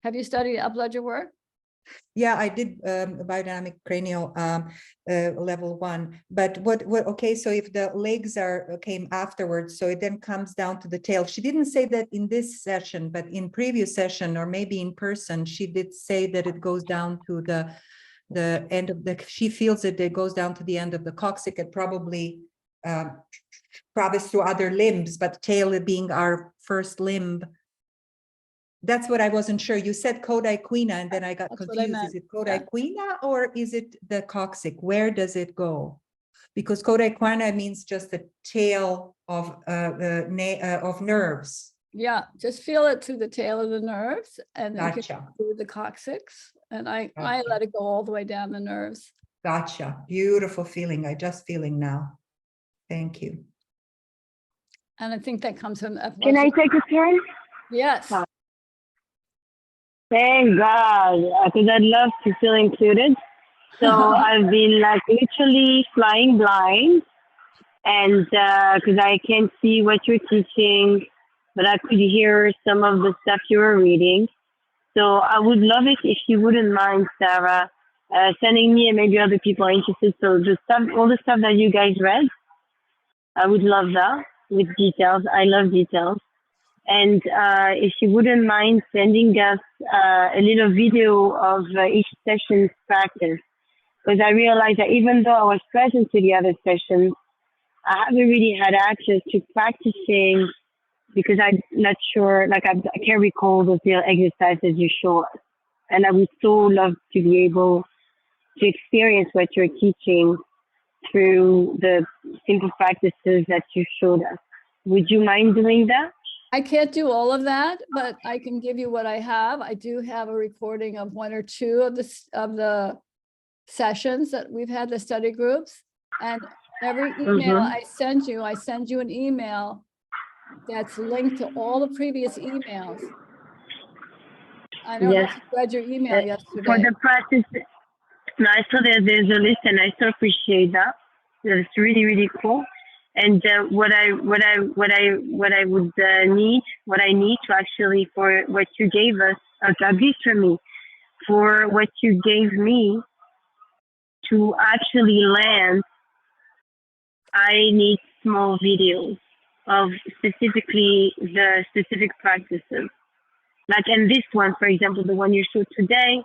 Have you studied upledger work? Yeah, I did biodynamic cranial level 1. But okay, so if the legs came afterwards, so it then comes down to the tail. She didn't say that in this session, but in previous session or maybe in person, she did say that it goes down to the end of she feels that it goes down to the end of the coccyx and probably travels through other limbs, but tail being our first limb. That's what I wasn't sure. You said coda-equina, and then I got That's what I confused. meant. Is it coda-equina or is it the coccyx? Where does it go? Because coda-equina means just the tail of nerves. Yeah, just feel it through the tail of the nerves, and then you can Gotcha. through the coccyx. And I Gotcha. let it go all the way down the nerves. Gotcha. Beautiful feeling. I just feeling now. Thank you. And I think that comes from Can I take a turn? Yes. Thank God, because I'd love to feel included. So I've been like literally flying blind, and because I can't see what you're teaching, but I could hear some of the stuff you were reading. So I would love it if you wouldn't mind, Sarah, sending me and maybe other people are interested. So the stuff, all the stuff that you guys read, I would love that with details. I love details. And if you wouldn't mind sending us a little video of each session's practice, because I realized that even though I was present to the other sessions, I haven't really had access to practicing because I'm not sure, like I can't recall the real exercises you show us. And I would so love to be able to experience what you're teaching through the simple practices that you showed us. Would you mind doing that? I can't do all of that, but I can give you what I have. I do have a recording of 1 or 2 of the sessions that we've had, the study groups. And every email I send you an email that's linked to all the previous emails. I know Yes. that you read your email For yesterday. the practice, no, I saw there's a list, and I so appreciate that. That's really, really cool. And what I need to actually, for what you gave us, at least for me, for what you gave me to actually land, I need small videos of specifically the specific practices. Like in this one, for example, the one you showed today,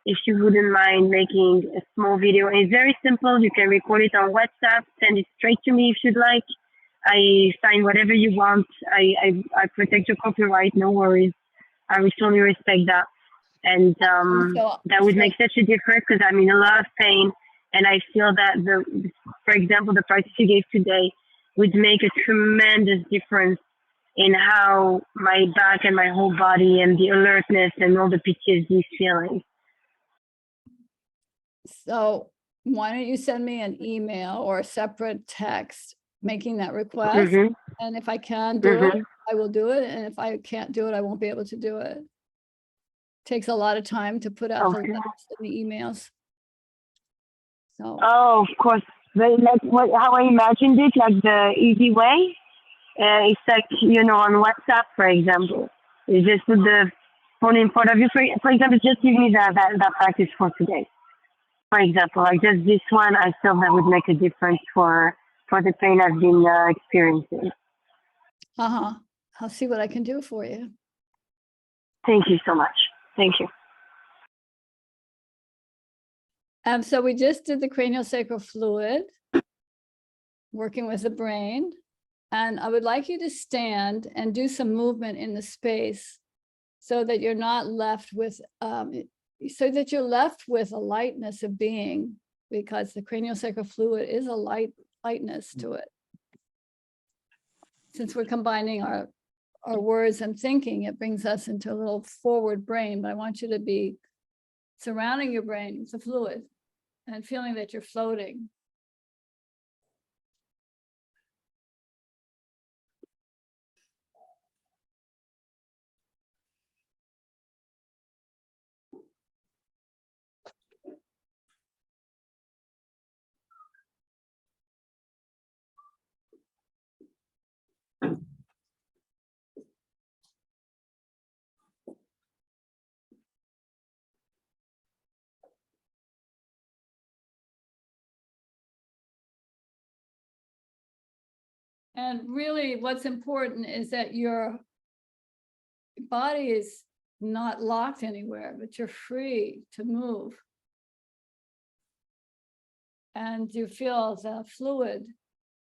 if you wouldn't mind making a small video. It's very simple. You can record it on WhatsApp, send it straight to me if you'd like. I sign whatever you want. I protect your copyright, no worries. I will totally respect that. And that would make such a difference because I'm in a lot of pain. And I feel that, for example, the practice you gave today would make a tremendous difference in how my back and my whole body and the alertness and all the PTSD feeling. So why don't you send me an email or a separate text making that request? And if I can do it, I will do it. And if I can't do it, I won't be able to do it. Takes a lot of time to put out the letters and the emails. So. Oh, of course. But like how I imagined it, like the easy way, it's like, on WhatsApp, for example. You just put the phone in front of you. For example, just give me that practice for today. For example, like just this one, I feel that would make a difference for the pain I've been experiencing. I'll see what I can do for you. Thank you so much. Thank you. So we just did the cranio-sacral fluid, working with the brain. And I would like you to stand and do some movement in the space so that you're not left with, so that you're left with a lightness of being, because the cranio-sacral fluid is a lightness to it. Since we're combining our words and thinking, it brings us into a little forward brain, but I want you to be surrounding your brain with the fluid and feeling that you're floating. And really what's important is that your body is not locked anywhere, but you're free to move. And you feel the fluid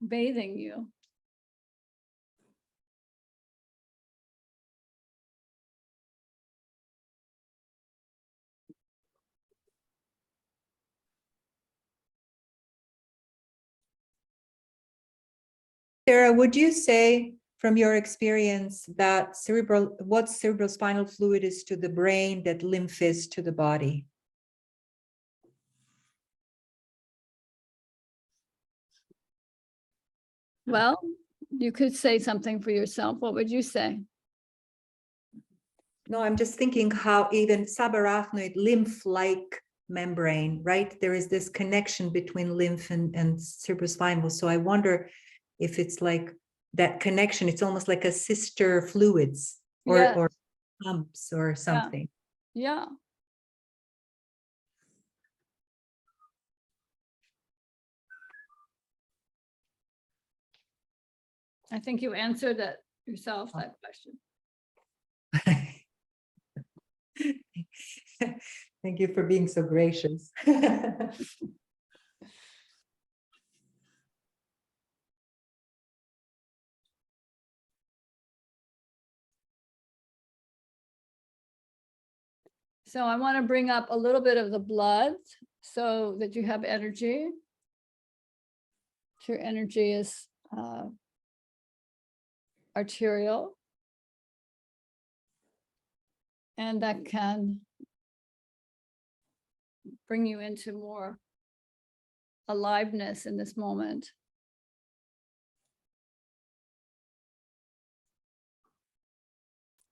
bathing you. Sarah, would you say from your experience that what cerebrospinal fluid is to the brain, that lymph is to the body? Well, you could say something for yourself. What would you say? No, I'm just thinking how even subarachnoid lymph-like membrane, right? There is this connection between lymph and cerebrospinal. So I wonder if it's like that connection, it's almost like a sister fluids or pumps or something. Yeah. I think you answered it yourself, that question. Thank you for being so gracious. So I want to bring up a little bit of the blood so that you have energy. Your energy is arterial. And that can bring you into more aliveness in this moment.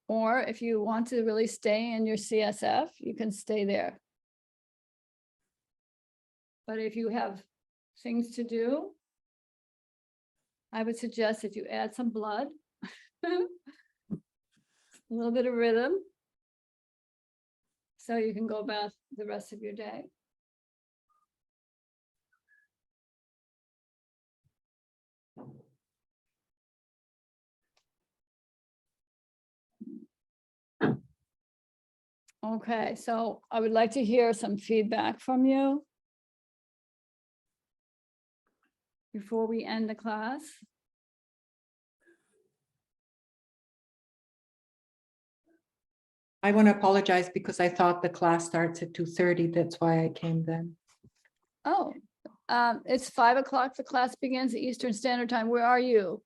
Or if you want to really stay in your CSF, you can stay there. But if you have things to do, I would suggest that you add some blood, a little bit of rhythm, so you can go about the rest of your day. Okay, so I would like to hear some feedback from you before we end the class. I want to apologize because I thought the class starts at 2:30. That's why I came then. Oh, it's 5 o'clock. The class begins at Eastern Standard Time. Where are you?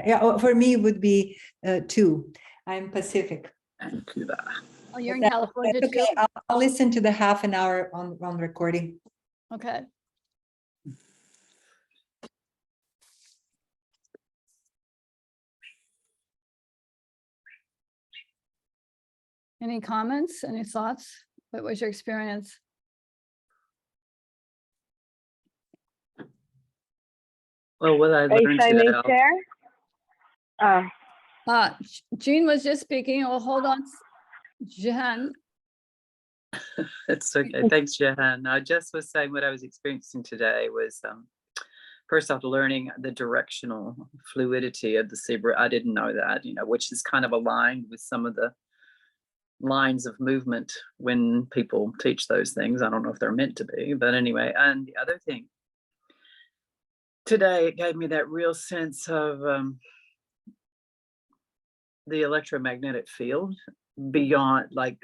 Yeah, for me, it would be 2. I'm Pacific. Thank you. Oh, you're in That- California That's too? okay. I'll listen to the half an hour on recording. Okay. Any comments, any thoughts? What was your experience? Well, what I If learned I may today, share. Jean was just speaking. Oh, hold on. Jehan, it's okay. Thanks, Jehan. I just was saying what I was experiencing today was first off, learning the directional fluidity of the cerebral. I didn't know that, which is kind of aligned with some of the lines of movement when people teach those things. I don't know if they're meant to be, but anyway. And the other thing, today it gave me that real sense of the electromagnetic field beyond, like,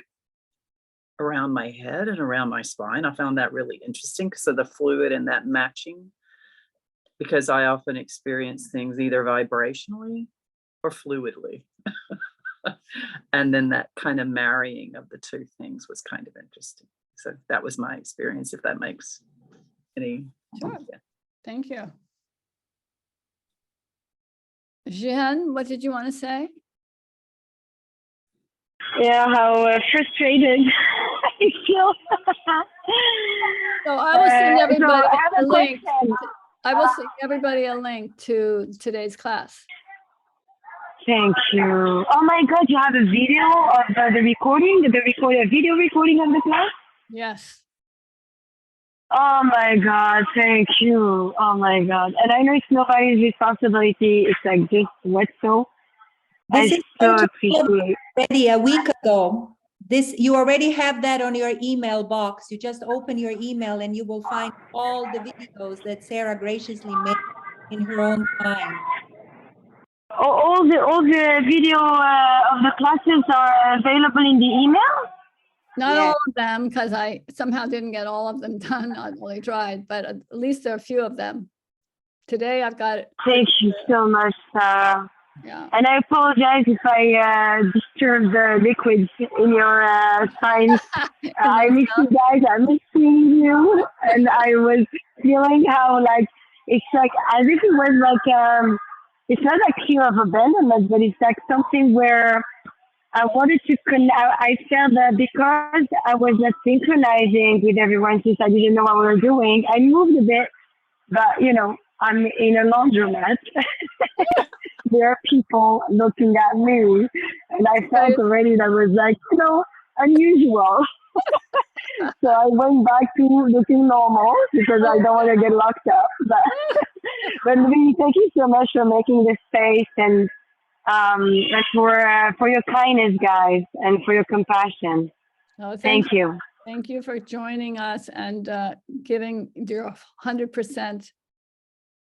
around my head and around my spine. I found that really interesting because of the fluid and that matching, because I often experience things either vibrationally or fluidly. And then that kind of marrying of the two things was kind of interesting. So that was my experience, if that makes any. Sure. Yeah. Thank you. Jeanne, what did you want to say? Yeah, how frustrated I feel. So I will send So everybody I have a a link. question. I will send everybody a link to today's class. Thank you. Oh my God, you have a video of the recording, a video recording of the class? Yes. Oh my God, thank you. Oh my God. And I know it's nobody's responsibility. It's like just what so. This I is so going to be appreciate. ready a week ago. This, you already have that on your email box. You just open your email and you will find all the videos that Sarah graciously made in her own time. All the video of the classes are available in the email? Not Yeah. all of them, because I somehow didn't get all of them done. I only tried, but at least there are a few of them. Today I've got it. Thank you so much, Sarah. Yeah. And I apologize if I disturbed the liquids in your science. I miss you guys. I miss seeing you. And I was feeling how like it's like as if it was like it's not like fear of abandonment, but it's like something where I wanted to I felt that because I was not synchronizing with everyone since I didn't know what we were doing, I moved a bit, but you know, I'm in a laundromat. There are people looking at me, and I felt already that was like, you know, unusual. So I went back to looking normal because I don't want to get locked up. But really, thank you so much for making this space and for your kindness, guys, and for your compassion. Oh, Thank you. Thank you for joining us and giving your 100%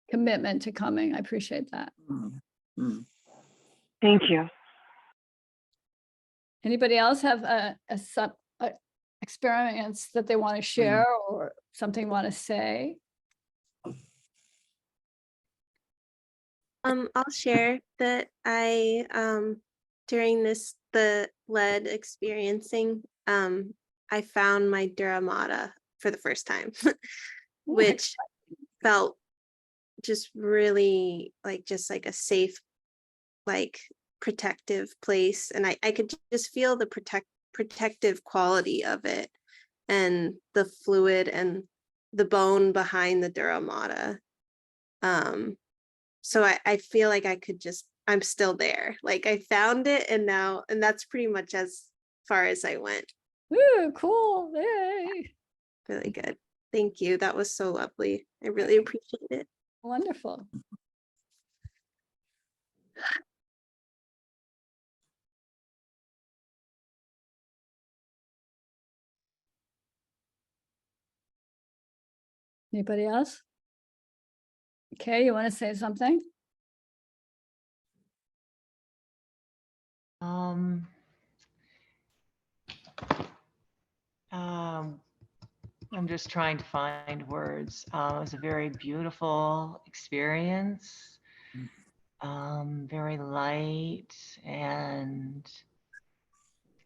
commitment to coming. I appreciate that. Mm, mm. Thank you. Anybody else have a experience that they want to share or something want to say? I'll share that I during the lead experiencing, I found my Dura Mater for the first time, which felt just really like a safe, like protective place. And I could just feel the protective quality of it and the fluid and the bone behind the Dura Mater. So I feel like I'm still there. Like I found it and that's pretty much as far as I went. Ooh, cool. Yay. Really good. Thank you. That was so lovely. I really appreciate it. Wonderful. Anybody else? Okay, you want to say something? I'm just trying to find words. It was a very beautiful experience, very light, and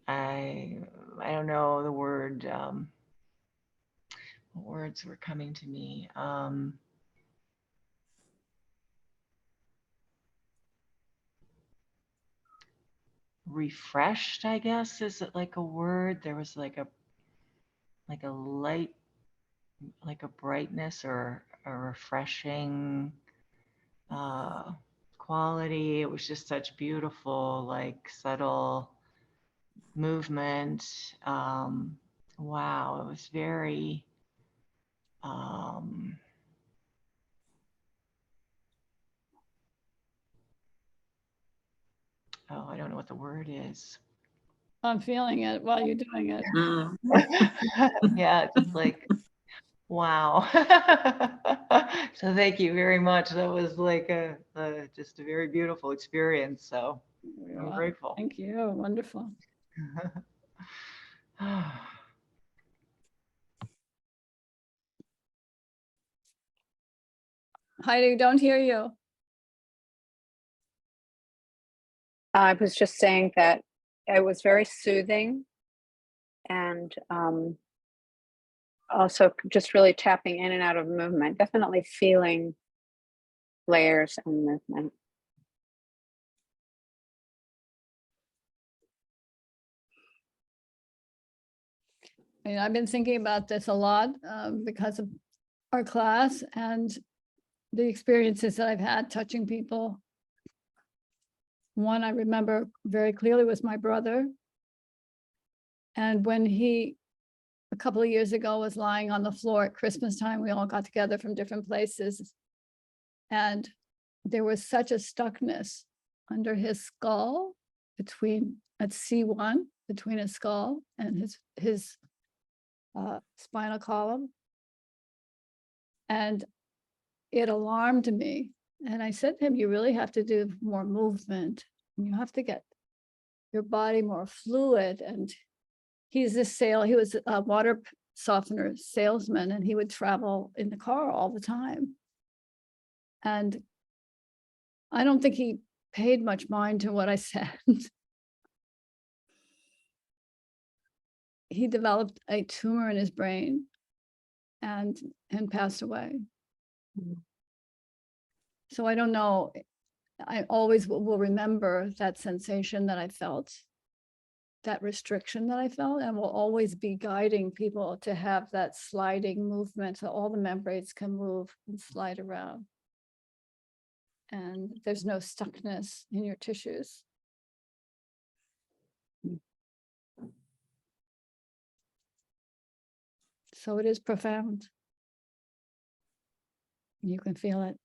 I don't know the word. What words were coming to me? Refreshed, I guess, is it like a word? There was like a light, like a brightness or a refreshing quality. It was just such beautiful, like subtle movement. Wow, it was very oh, I don't know what the word is. I'm feeling it while you're doing it. Mm. Yeah, just like wow. So thank you very much. That was like just a very beautiful experience. So I'm grateful. Thank you. Wonderful. Heidi, don't hear you. I was just saying that it was very soothing and also just really tapping in and out of movement, definitely feeling layers and movement. And I've been thinking about this a lot because of our class and the experiences that I've had touching people. One I remember very clearly was my brother. And when he, a couple of years ago, was lying on the floor at Christmas time, we all got together from different places. And there was such a stuckness under his skull between, at C1, between his skull and his spinal column. And it alarmed me. And I said to him, you really have to do more movement. You have to get your body more fluid. And he was a water softener salesman, and he would travel in the car all the time. And I don't think he paid much mind to what I said. He developed a tumor in his brain and passed away. So I don't know. I always will remember that sensation that I felt, that restriction that I felt, and will always be guiding people to have that sliding movement so all the membranes can move and slide around. And there's no stuckness in your tissues. So it is profound. You can feel it.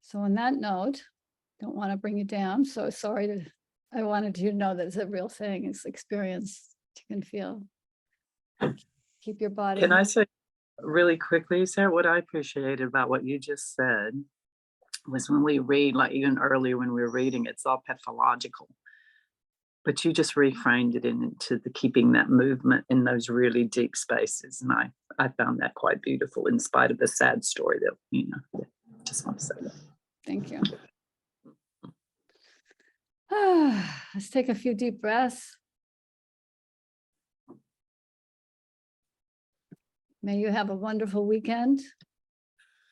So on that note, don't want to bring you down. So sorry I wanted you to know that it's a real thing. It's experience you can feel. Keep your body. Can I say really quickly, Sarah, what I appreciated about what you just said was when we read, like even earlier when we were reading, it's all pathological. But you just reframed it into the keeping that movement in those really deep spaces. And I found that quite beautiful in spite of the sad story that, you know, just want to say that. Thank you. Let's take a few deep breaths. May you have a wonderful weekend.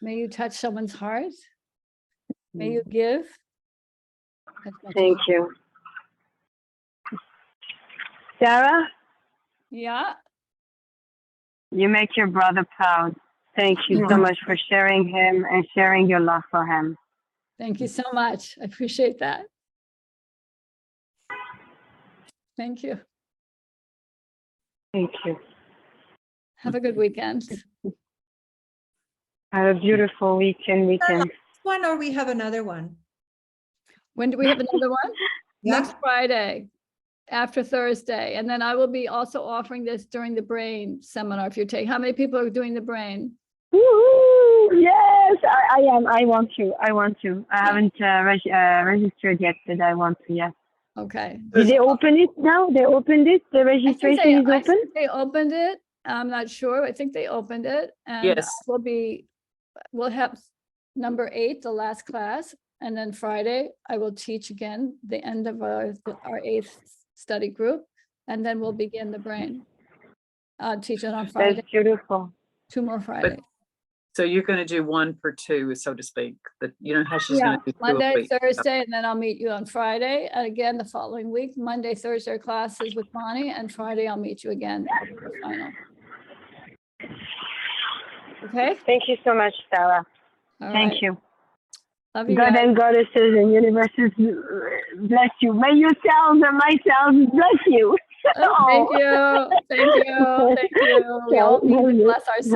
May you touch someone's heart. May you give. Thank you. Sarah, Yeah. you make your brother proud. Thank you so much for sharing him and sharing your love for him. Thank you so much. I appreciate that. Thank you. Thank you. Have a good weekend. Have a beautiful weekend. One or we have another one? When do we have another one? Yeah. Next Friday, after Thursday. And then I will be also offering this during the brain seminar if you're taking. How many people are doing the brain? Woo-hoo! Yes, I am. I want to. I haven't registered yet, but I want to, yes. Okay. Did they open it now? They opened it? The registration is I open? think they opened it. I'm not sure. I think they opened it. And Yes. we'll have number 8, the last class. And then Friday, I will teach again the end of our 8th study group. And then we'll begin the brain. Teach it on Friday. That's beautiful. 2 more Fridays. So you're going to do 1 for 2, so to speak. But you know how she's Yeah, going to do 2 a Monday, week. Thursday, and then I'll meet you on Friday. And again, the following week, Monday, Thursday are classes with Bonnie, and Friday I'll meet you again for the final. Okay? Thank you so much, Sarah. All Thank right. you. Love you God guys. and goddesses and universes bless you. May yourselves and myself bless you. Thank you. Thank you. Thank you. We all need to bless ourselves.